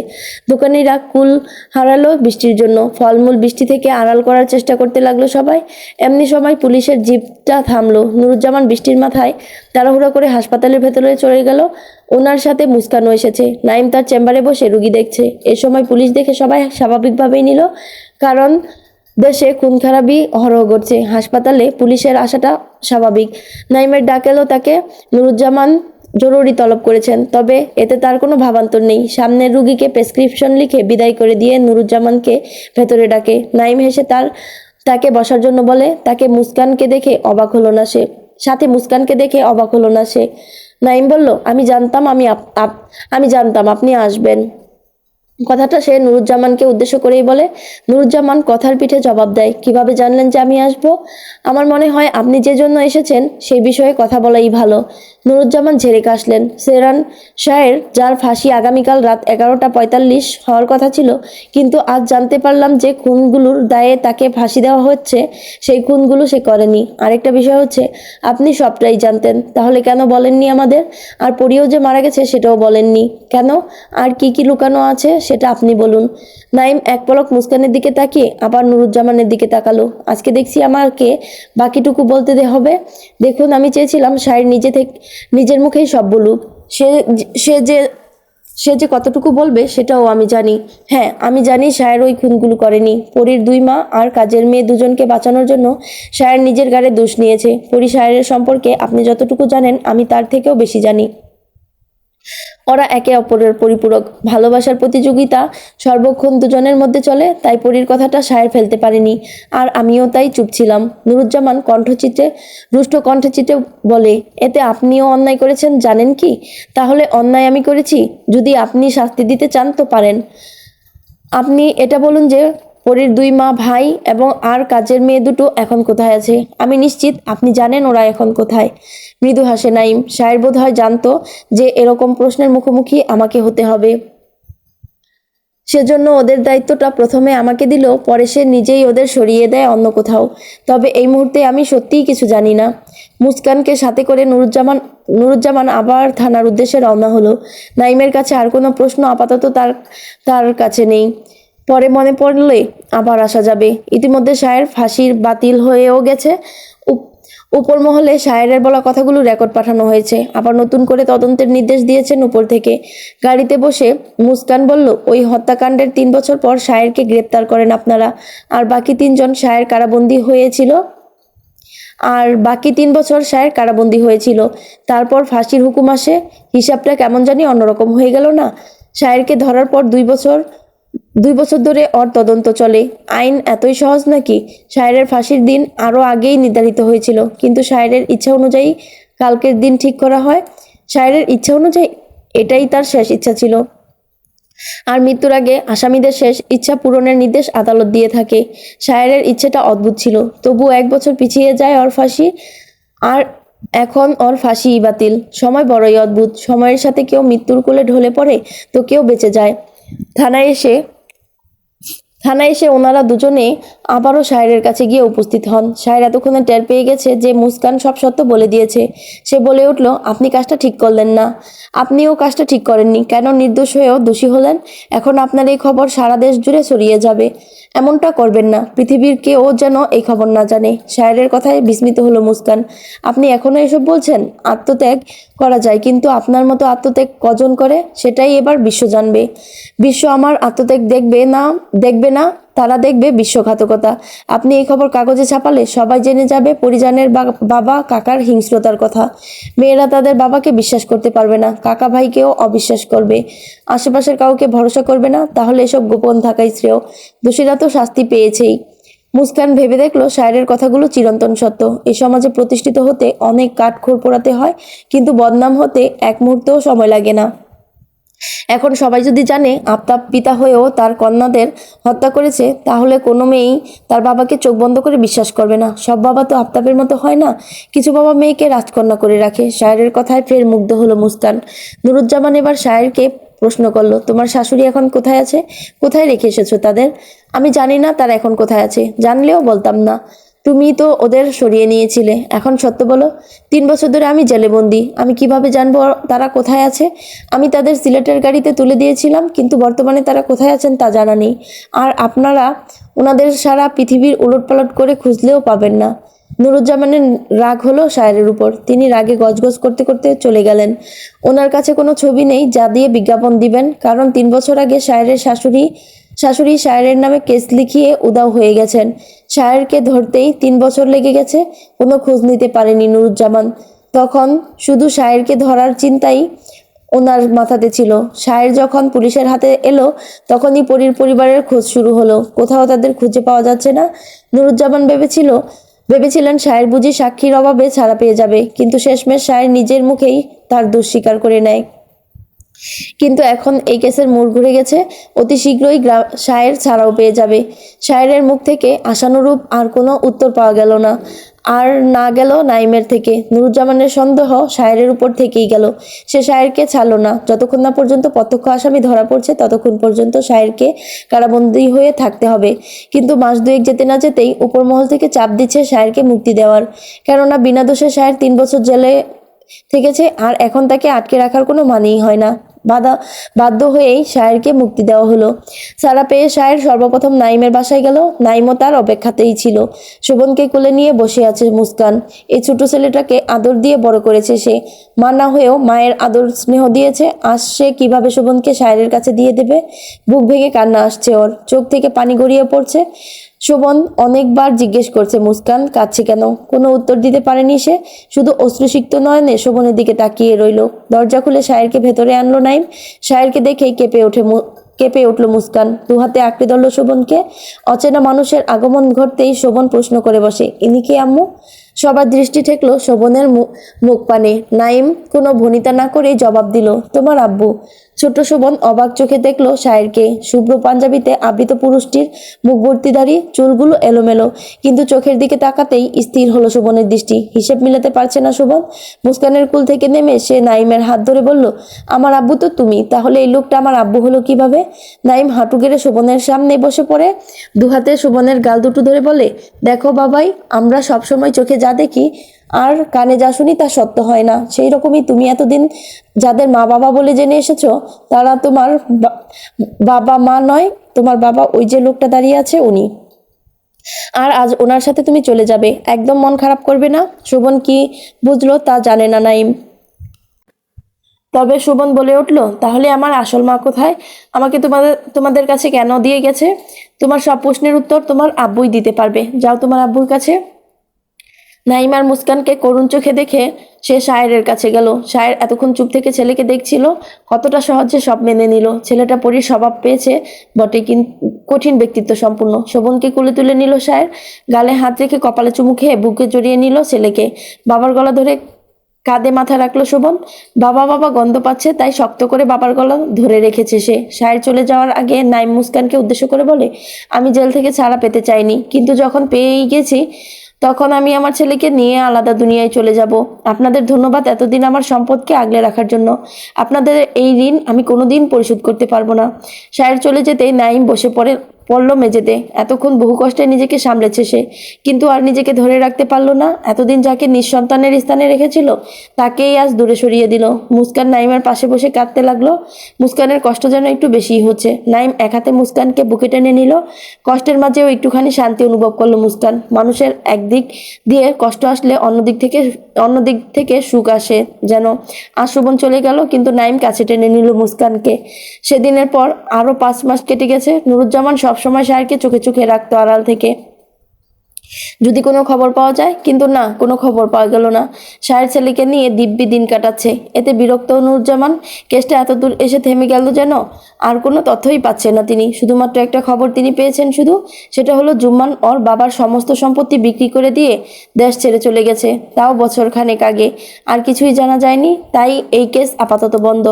দোকানিরা কুল হারালো বৃষ্টির জন্য। ফলমূল বৃষ্টি থেকে আড়াল করার চেষ্টা করতে লাগলো সবাই। এমনি সময় পুলিশের জিপটা থামলো। নুরুজ্জামান বৃষ্টির মাথায় তাড়াহুড়া করে হাসপাতালের ভেতরে চলে গেল। ওনার সাথে মুস্কানও এসেছে। নাইম তার চেম্বারে বসে রুগী দেখছে। এ সময় পুলিশ দেখে সবাই স্বাভাবিকভাবেই নিল, কারণ দেশে খুন খারাপি অহরহ ঘটছে। হাসপাতালে পুলিশের আসাটা স্বাভাবিক। নাইমের ডাক এলো তাকে। নুরুজ্জামান জরুরি তলব করেছেন, তবে এতে তার কোনো ভাবান্তর নেই। সামনের রুগীকে প্রেসক্রিপশন লিখে বিদায় করে দিয়ে নুরুজ্জামানকে ভেতরে ডাকে। নাইম হেসে তাকে বসার জন্য বলে। মুস্কানকে দেখে অবাক হলো না সে। নাইম বলল, আমি জানতাম আপনি আসবেন। কথাটা সে নুরুজ্জামানকে উদ্দেশ্য করেই বলে। নুরুজ্জামান কথার পিঠে জবাব দেয়, কিভাবে জানলেন যে আমি আসব? আমার মনে হয় আপনি যে জন্য এসেছেন সেই বিষয়ে কথা বলাই ভালো। নুরুজ্জামান ঝেড়ে কাশলেন। সেরান শাহের, যার ফাঁসি আগামীকাল রাত 11:45 হওয়ার কথা ছিল, কিন্তু আজ জানতে পারলাম যে খুনগুলোর দায়ে তাকে ফাঁসি দেওয়া হচ্ছে, সেই খুনগুলো সে করেনি। আরেকটা বিষয় হচ্ছে, আপনি সবটাই জানতেন, তাহলে কেন বলেননি আমাদের? আর পরিও যে মারা গেছে সেটাও বলেননি কেন? আর কি কি লুকানো আছে সেটা আপনি বলুন। নাইম এক পলক মুস্কানের দিকে তাকিয়ে আবার নুরুজ্জামানের দিকে তাকালো। আজকে দেখছি আমাকে বাকিটুকু বলতে হবে। দেখুন, আমি চেয়েছিলাম শায়ের নিজের মুখেই সব বলুক। সে সে যে সে যে কতটুকু বলবে সেটাও আমি জানি। হ্যাঁ, আমি জানি শায়ের ওই খুনগুলো করেনি। পরীর 2 মা আর কাজের মেয়ে দুজনকে বাঁচানোর জন্য শায়ের নিজের ঘাড়ে দোষ নিয়েছে। পরী শায়ের সম্পর্কে আপনি যতটুকু জানেন আমি তার থেকেও বেশি জানি। ওরা একে অপরের পরিপূরক। ভালোবাসার প্রতিযোগিতা সর্বক্ষণ দুজনের মধ্যে চলে, তাই পরীর কথাটা শায়ের ফেলতে পারেনি। আর আমিও তাই চুপ ছিলাম। নুরুজ্জামান রুষ্ট কণ্ঠচিত্রে বলে, এতে আপনিও অন্যায় করেছেন জানেন কি? তাহলে অন্যায় আমি করেছি? যদি আপনি শাস্তি দিতে চান তো পারেন। আপনি এটা বলুন যে পরীর 2 মা, ভাই এবং আর কাজের মেয়ে দুটো এখন কোথায় আছে? আমি নিশ্চিত আপনি জানেন ওরা এখন কোথায়। মৃদু হাসে নাইম। শায়ের বোধ হয় জানতো যে এরকম প্রশ্নের মুখোমুখি আমাকে হতে হবে। সেজন্য ওদের দায়িত্বটা প্রথমে আমাকে দিল, পরে সে নিজেই ওদের সরিয়ে দেয় অন্য কোথাও। তবে এই মুহূর্তে আমি সত্যিই কিছু জানি না। মুস্কানকে সাথে করে নুরুজ্জামান আবার থানার উদ্দেশ্যে রওনা হলো। নাইমের কাছে আর কোনো প্রশ্ন আপাতত তার কাছে নেই। পরে মনে পড়লে আবার আসা যাবে। ইতিমধ্যে শায়ের ফাঁসির বাতিল হয়েও গেছে। উপর মহলে শায়েরের বলা কথাগুলো রেকর্ড পাঠানো হয়েছে। আবার নতুন করে তদন্তের নির্দেশ দিয়েছেন উপর থেকে। গাড়িতে বসে মুস্কান বলল, ওই হত্যাকাণ্ডের 3 বছর পর শায়েরকে গ্রেপ্তার করেন আপনারা, আর বাকি 3 জন শায়ের কারাবন্দী হয়েছিল। আর বাকি 3 বছর শায়ের কারাবন্দী হয়েছিল। তারপর ফাঁসির হুকুম আসে। হিসাবটা কেমন জানি অন্যরকম হয়ে গেল না? শায়েরকে ধরার পর 2 বছর ধরে ওর তদন্ত চলে। আইন এতই সহজ নাকি? শায়েরের ফাঁসির দিন আরও আগেই নির্ধারিত হয়েছিল, কিন্তু শায়েরের ইচ্ছা অনুযায়ী কালকের দিন ঠিক করা হয়। শায়েরের ইচ্ছা অনুযায়ী? এটাই তার শেষ ইচ্ছা ছিল। আর মৃত্যুর আগে আসামিদের শেষ ইচ্ছা পূরণের নির্দেশ আদালত দিয়ে থাকে। শায়েরের ইচ্ছেটা অদ্ভুত ছিল, তবু 1 বছর পিছিয়ে যায় ওর ফাঁসি। আর এখন ওর ফাঁসিই বাতিল। সময় বড়ই অদ্ভুত। সময়ের সাথে কেউ মৃত্যুর কোলে ঢলে পড়ে, তো কেউ বেঁচে যায়। থানায় এসে থানায় এসে ওনারা দুজনে আবারও শায়েরের কাছে গিয়ে উপস্থিত হন। শায়ের এতক্ষণে টের পেয়ে গেছে যে মুস্কান সব সত্য বলে দিয়েছে। সে বলে উঠল, আপনি কাজটা ঠিক করলেন না। আপনিও কাজটা ঠিক করেননি। কেন নির্দোষ হয়েও দোষী হলেন? এখন আপনার এই খবর সারা দেশ জুড়ে ছড়িয়ে যাবে। এমনটা করবেন না। পৃথিবীর কেউ যেন এই খবর না জানে। শায়েরের কথায় বিস্মিত হলো মুস্কান। আপনি এখনো এসব বলছেন? আত্মত্যাগ করা যায়, কিন্তু আপনার মতো আত্মত্যাগ কজন করে সেটাই এবার বিশ্ব জানবে। বিশ্ব আমার আত্মত্যাগ দেখবে না, তারা দেখবে বিশ্বাসঘাতকতা। আপনি এই খবর কাগজে ছাপালে সবাই জেনে যাবে পরিজনের বাবা কাকার হিংস্রতার কথা। মেয়েরা তাদের বাবাকে বিশ্বাস করতে পারবে না, কাকা ভাইকেও অবিশ্বাস করবে, আশেপাশের কাউকে ভরসা করবে না। তাহলে এসব গোপন থাকাই শ্রেয়। দোষীরা তো শাস্তি পেয়েছেই। মুস্কান ভেবে দেখলো শায়েরের কথাগুলো চিরন্তন সত্য। এই সমাজে প্রতিষ্ঠিত হতে অনেক কাঠখড় পোড়াতে হয়, কিন্তু বদনাম হতে এক মুহূর্তও সময় লাগে না। এখন সবাই যদি জানে আফতাব পিতা হয়েও তার কন্যাদের হত্যা করেছে, তাহলে কোনো মেয়েই তার বাবাকে চোখ বন্ধ করে বিশ্বাস করবে না। সব বাবা তো আফতাবের মতো হয় না। কিছু বাবা মেয়েকে রাজকন্যা করে রাখে। শায়েরের কথায় ফের মুগ্ধ হলো মুস্কান। নুরুজ্জামান এবার শায়েরকে প্রশ্ন করলো, তোমার শাশুড়ি এখন কোথায় আছে? কোথায় রেখে এসেছো তাদের? আমি জানি না তারা এখন কোথায় আছে। জানলেও বলতাম না। তুমি তো ওদের সরিয়ে নিয়েছিলে। এখন সত্য বলো। 3 বছর ধরে আমি জেলে বন্দি। আমি কিভাবে জানবো তারা কোথায় আছে? আমি তাদের সিলেটের গাড়িতে তুলে দিয়েছিলাম, কিন্তু বর্তমানে তারা কোথায় আছেন তা জানা নেই। আর আপনারা ওনাদের সারা পৃথিবীর উলটপালট করে খুঁজলেও পাবেন না। নুরুজ্জামানের রাগ হলো শায়েরের উপর। তিনি রাগে গজগজ করতে করতে চলে গেলেন। ওনার কাছে কোনো ছবি নেই যা দিয়ে বিজ্ঞাপন দিবেন, কারণ 3 বছর আগে শায়েরের শাশুড়ি শায়েরের নামে কেস লিখিয়ে উধাও হয়ে গেছেন। শায়েরকে ধরতেই 3 বছর লেগে গেছে। কোনো খোঁজ নিতে পারেনি নুরুজ্জামান। তখন শুধু শায়েরকে ধরার চিন্তাই ওনার মাথাতে ছিল। শায়ের যখন পুলিশের হাতে এলো, তখনই পরিবারের খোঁজ শুরু হলো। কোথাও তাদের খুঁজে পাওয়া যাচ্ছে না। নুরুজ্জামান ভেবেছিলেন শায়ের বুঝি সাক্ষীর অভাবে ছাড়া পেয়ে যাবে, কিন্তু শেষমেশ শায়ের নিজের মুখেই তার দোষ স্বীকার করে নেয়। কিন্তু এখন এই কেসের মোড় ঘুরে গেছে। অতি শীঘ্রই শায়ের ছাড়াও পেয়ে যাবে। শায়েরের মুখ থেকে আশানুরূপ আর কোনো উত্তর পাওয়া গেল না। আর না গেল নাইমের থেকে। নুরুজ্জামানের সন্দেহ শায়েরের উপর থেকেই গেল। সে শায়েরকে ছাড়ল না। যতক্ষণ না পর্যন্ত প্রত্যক্ষ আসামি ধরা পড়ছে, ততক্ষণ পর্যন্ত শায়েরকে কারাবন্দী হয়ে থাকতে হবে। কিন্তু মাস 2 যেতে না যেতেই উপরমহল থেকে চাপ দিচ্ছে শায়েরকে মুক্তি দেওয়ার। কেননা বিনা দোষে শায়ের 3 বছর জেলে থেকেছে, আর এখন তাকে আটকে রাখার কোনো মানেই হয় না। বাধ্য হয়েই শায়েরকে মুক্তি দেওয়া হলো। সারা পেয়ে শায়ের সর্বপ্রথম নাইমের বাসায় গেল। নাইমও তার অপেক্ষাতেই ছিল। শোভনকে কোলে নিয়ে বসে আছে মুস্কান। এই ছোট ছেলেটাকে আদর দিয়ে বড় করেছে সে। মা না হয়েও মায়ের আদর স্নেহ দিয়েছে। আজ সে কিভাবে শোভনকে শায়েরের কাছে দিয়ে দেবে? বুক ভেঙে কান্না আসছে ওর, চোখ থেকে পানি গড়িয়ে পড়ছে। শোভন অনেকবার জিজ্ঞেস করছে মুস্কান কাঁদছে কেন। কোনো উত্তর দিতে পারেনি সে। শুধু অশ্রুসিক্ত নয়নে শোভনের দিকে তাকিয়ে রইল। দরজা খুলে শায়েরকে ভেতরে আনলো নাইম। শায়েরকে দেখেই কেঁপে উঠল মুস্কান। দুহাতে আঁকড়ে ধরল শোভনকে। অচেনা মানুষের আগমন ঘটতেই শোভন প্রশ্ন করে বসে, ইনি কে আম্মু? সবার দৃষ্টি ঠেকলো শোভনের মুখ পানে। নাইম কোনো ভনিতা না করেই জবাব দিল, তোমার আব্বু। ছোট শোভন অবাক চোখে দেখলো শায়েরকে। শুভ্র পাঞ্জাবিতে আবৃত পুরুষটির মুখ ভর্তি দাড়ি, চুলগুলো এলোমেলো, কিন্তু চোখের দিকে তাকাতেই স্থির হলো শোভনের দৃষ্টি। হিসেব মিলাতে পারছে না শোভন। মুস্কানের কুল থেকে নেমে সে নাইমের হাত ধরে বলল, আমার আব্বু তো তুমি, তাহলে এই লোকটা আমার আব্বু হলো কিভাবে? নাইম হাঁটু গেড়ে শোভনের সামনে বসে পড়ে দুহাতে শোভনের গাল দুটো ধরে বলে, দেখো বাবাই, আমরা সবসময় চোখে যা দেখি আর কানে যা শুনি তা সত্য হয় না। সেই রকমই তুমি এতদিন যাদের মা বাবা বলে জেনে এসেছো, তারা তোমার বাবা মা নয়। তোমার বাবা ওই যে লোকটা দাঁড়িয়ে আছে, উনি। আর আজ ওনার সাথে তুমি চলে যাবে। একদম মন খারাপ করবে না। শোভন কি বুঝলো তা জানে না নাইম। তবে শোভন বলে উঠল, তাহলে আমার আসল মা কোথায়? আমাকে তোমাদের কাছে কেন দিয়ে গেছে? তোমার সব প্রশ্নের উত্তর তোমার আব্বুই দিতে পারবে। যাও তোমার আব্বুর কাছে। নাইম আর মুস্কানকে করুণ চোখে দেখে সে শায়েরের কাছে গেল। শায়ের এতক্ষণ চুপ থেকে ছেলেকে দেখছিল, কতটা সহজে সব মেনে নিল। ছেলেটা পরীর স্বভাব পেয়েছে বটে, কিন্তু কঠিন ব্যক্তিত্ব সম্পূর্ণ। শোভনকে কোলে তুলে নিল শায়ের, গালে হাত রেখে কপালে চুমু খেয়ে বুকে জড়িয়ে নিল ছেলেকে। বাবার গলা ধরে কাঁধে মাথা রাখলো শোভন। বাবা বাবা গন্ধ পাচ্ছে, তাই শক্ত করে বাবার গলা ধরে রেখেছে সে। শায়ের চলে যাওয়ার আগে নাইম মুস্কানকে উদ্দেশ্য করে বলে, আমি জেল থেকে ছাড়া পেতে চাইনি, কিন্তু যখন পেয়েই গেছি তখন আমি আমার ছেলেকে নিয়ে আলাদা দুনিয়ায় চলে যাব। আপনাদের ধন্যবাদ এতদিন আমার সম্পদকে আগলে রাখার জন্য। আপনাদের এই ঋণ আমি কোনোদিন পরিশোধ করতে পারবো না। শায়ের চলে যেতেই নাইম বসে পড়লো মেঝেতে। এতক্ষণ বহু কষ্টে নিজেকে সামলেছে সে, কিন্তু আর নিজেকে ধরে রাখতে পারলো না। এতদিন যাকে নিঃসন্তানের স্থানে রেখেছিল তাকেই আজ দূরে সরিয়ে দিল। মুস্কান নাইমের পাশে বসে কাঁদতে লাগলো। মুস্কানের কষ্ট যেন একটু বেশিই হচ্ছে। নাইম এক হাতে মুস্কানকে বুকে টেনে নিল। কষ্টের মাঝেও একটুখানি শান্তি অনুভব করলো মুস্কান। মানুষের একদিক দিয়ে কষ্ট আসলে অন্য দিক থেকে সুখ আসে যেন। আজ শোভন চলে গেল, কিন্তু নাইম কাছে টেনে নিল মুস্কানকে। সেদিনের পর আরো 5 মাস কেটে গেছে। নুরুজ্জামান সবসময় শায়েরকে চোখে চোখে রাখতো আড়াল থেকে, যদি কোনো খবর পাওয়া যায়, কিন্তু না, কোনো খবর পাওয়া গেল না। শায়ের ছেলেকে নিয়ে দিব্যি দিন কাটাচ্ছে। এতে বিরক্ত নুরুজ্জামান। কেসটা এত দূর এসে থেমে গেল যেন। আর কোনো তথ্যই পাচ্ছেন না তিনি। শুধুমাত্র একটা খবর তিনি পেয়েছেন শুধু, সেটা হলো জুম্মান ওর বাবার সমস্ত সম্পত্তি বিক্রি করে দিয়ে দেশ ছেড়ে চলে গেছে, তাও বছরখানেক আগে। আর কিছুই জানা যায়নি, তাই এই কেস আপাতত বন্ধ।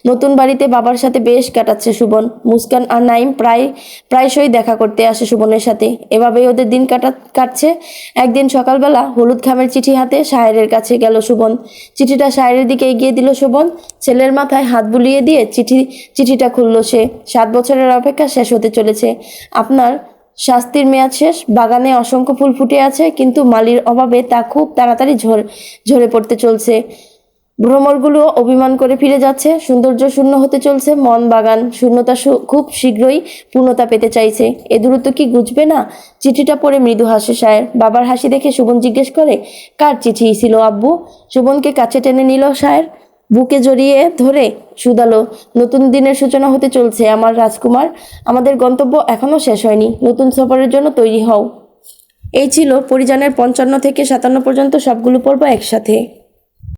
নতুন বাড়িতে বাবার সাথে বেশ কাটাচ্ছে সুবন। মুস্কান আর নাইম প্রায়শই দেখা করতে আসে সুবনের সাথে। এভাবেই ওদের দিন কাটছে। একদিন সকালবেলা হলুদ খামের চিঠি হাতে শায়েরের কাছে গেল সুবন। চিঠিটা শায়েরের দিকে এগিয়ে দিল সুবন। ছেলের মাথায় হাত বুলিয়ে দিয়ে চিঠিটা খুলল সে। 7 বছরের অপেক্ষা শেষ হতে চলেছে। আপনার শাস্তির মেয়াদ শেষ। বাগানে অসংখ্য ফুল ফুটে আছে, কিন্তু মালির অভাবে তা খুব তাড়াতাড়ি ঝরে পড়তে চলছে। ভ্রমরগুলো অভিমান করে ফিরে যাচ্ছে। সৌন্দর্য শূন্য হতে চলছে মন বাগান। শূন্যতা খুব শীঘ্রই পূর্ণতা পেতে চাইছে। এ দূরত্ব কি ঘুচবে না? চিঠিটা পড়ে মৃদু হাসে শায়ের। বাবার হাসি দেখে শোভন জিজ্ঞেস করে, কার চিঠি ছিল আব্বু? শোভনকে কাছে টেনে নিল শায়ের, বুকে জড়িয়ে ধরে শুধালো, নতুন দিনের সূচনা হতে চলছে আমার রাজকুমার। আমাদের গন্তব্য এখনো শেষ হয়নি। নতুন সফরের জন্য তৈরি হও। এই ছিল পরিজানের 55 থেকে 57 পর্যন্ত সবগুলো পর্ব একসাথে।